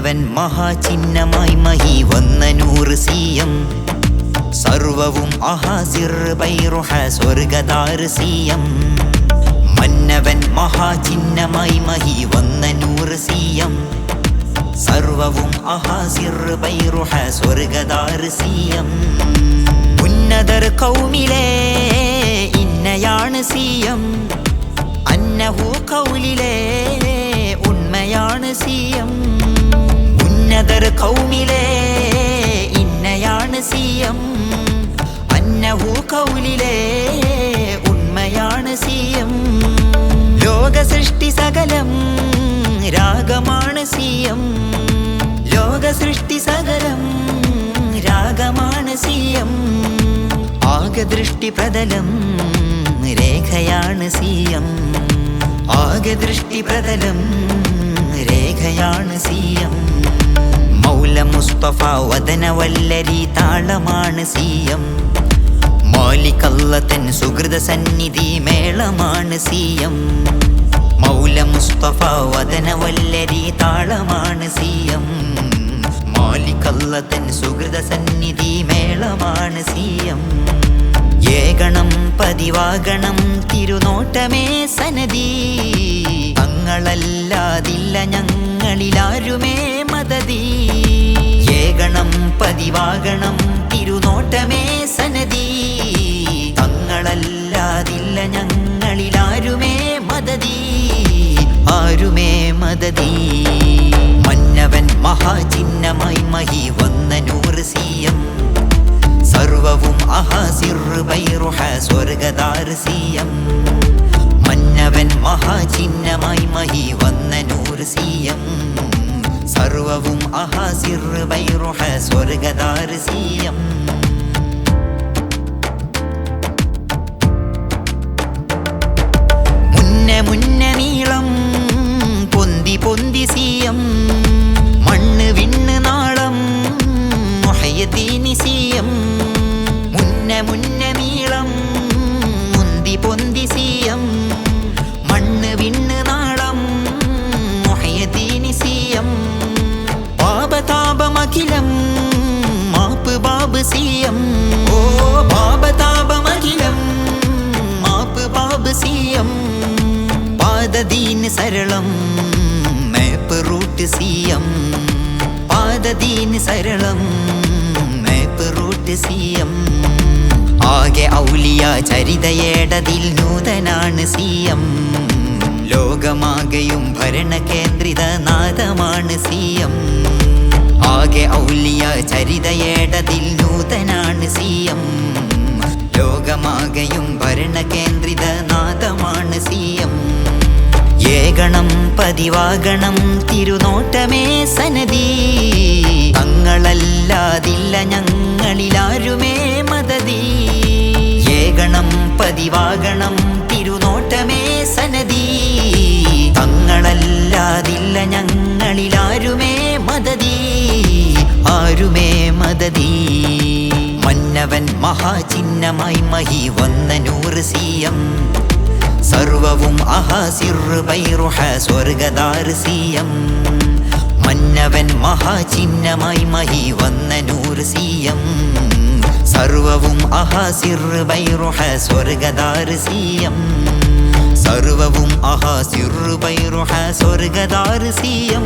മന്നവൻ മഹാചിഹ്നമായി മഹി വന്ന നൂറ് സിയം സർവവും അഹാസിർ ബൈറുഹ സ്വർഗദാർ സിയം മന്നവൻ മഹാചിഹ്നമായി മഹി വന്ന നൂറ് സിയം സർവവും അഹാസിർ ബൈറുഹ സ്വർഗദാർ സിയം ഉന്നതർ കൗമിലെ ഇന്നയാണ് സിയം അന്നഹു കൗലിലെ ഉണ്മയാണ് സിയം ഉന്നതർ കൗമിലെ ഇന്നയാണ് സിയം അന്നഹു കൗലിലെ ഉണ്മയാണ് സിയം ലോക സൃഷ്ടി സകലം രാഗമാണ് സിയം ലോക സൃഷ്ടി സകലം രാഗമാണ് സിയം ആകെ ദൃഷ്ടി പ്രതലം രേഖയാണ് സിയം ആകെ ദൃഷ്ടി പ്രതലം രേഖയാണ് സിയം മൗല മുസ്തഫ വദനവല്ലരി താളമാണ് സിയം മാലികല്ലതൻ സുഹൃത സന്നിധി മേളമാണ് സിയം മൗല മുസ്തഫ വദനവല്ലരി താളമാണ് സിയം മാലികല്ലതൻ സുഹൃത സന്നിധി മേളമാണ് സിയം ഏകണം പതിവാകണം തിരുനോട്ടമേ സനദി തങ്ങളല്ലാതില്ല ഞങ്ങളിലാരുമേ മദതി ഏകണം പതിവാകണം തിരുനോട്ടമേ സനദി തങ്ങളല്ലാതില്ല ഞങ്ങളിലാരുമേ മദതി ആരുമേ മദതി മന്നവൻ മഹാചിഹ്നമായി മഹി വന്ന നൂറ് സിയം സർവവും അഹാസിർ ബൈറുഹ സ്വർഗദാർ സിയം മന്നവൻ മഹാചിഹ്നമായി മഹി വന്ന നൂറ് സിയം സർവവും അഹാസിർ ബൈറുഹ സ്വർഗദാർ സിയം മുന്നേ നീളം പൊന്തി പൊന്തി സിയം മണ്ണ് വിണ്ണ് നാളം മുഹയ്യദ്ദീനി സിയം മുന്നേ നീളം മുന്തി പൊന്തി സിയം മണ്ണ് വിണ്ണ് നാളം മുഹയ്യദ്ദീനി സിയം പാപതാപമഖിലം മാപ്പ് ബാബ് സിയം ഓ പാപതാപമഖിലം മാപ്പ് ബാബ് സിയം പാദദീൻ സരളം മേപ്പ് റൂട്ട് സിയം പാദദീൻ സരളം മേപ്പ് റൂട്ട് സിയം ആകെ ഔലിയ ചരിതയേടതിൽ നൂതനാണ് സിയം ലോകമാകെയും ഭരണകേന്ദ്രിത നാദമാണ് സിയം ആകെ ഔലിയ ചരിതയേടതിൽ നൂതനാണ് സിയം ലോകമാകെയും ഭരണകേന്ദ്രിത നാദമാണ് സിയം ഏകണം പതിവാകണം തിരുനോട്ടമേ സനദി തങ്ങളല്ലാതില്ല ഞങ്ങളിലാരുമേ മദതി ഏകണം പതിവാകണം തിരുനോട്ടമേ സനദി തങ്ങളല്ലാതില്ല ഞങ്ങളിലാരുമേ മദതി ആരുമേ മദതി മന്നവൻ മഹാചിഹ്നമായി മഹി വന്ന നൂറ് സിയം സർവവും അഹാസിർ ബൈറുഹ സ്വർഗദാർ സിയം മന്നവൻ മഹാചിഹ്നമായി മഹി വന്ന നൂറ് സിയം സർവവും അഹാസിർ ബൈറുഹ സ്വർഗദാർ സിയം സർവവും അഹാസിർ ബൈറുഹ സ്വർഗദാർ സിയം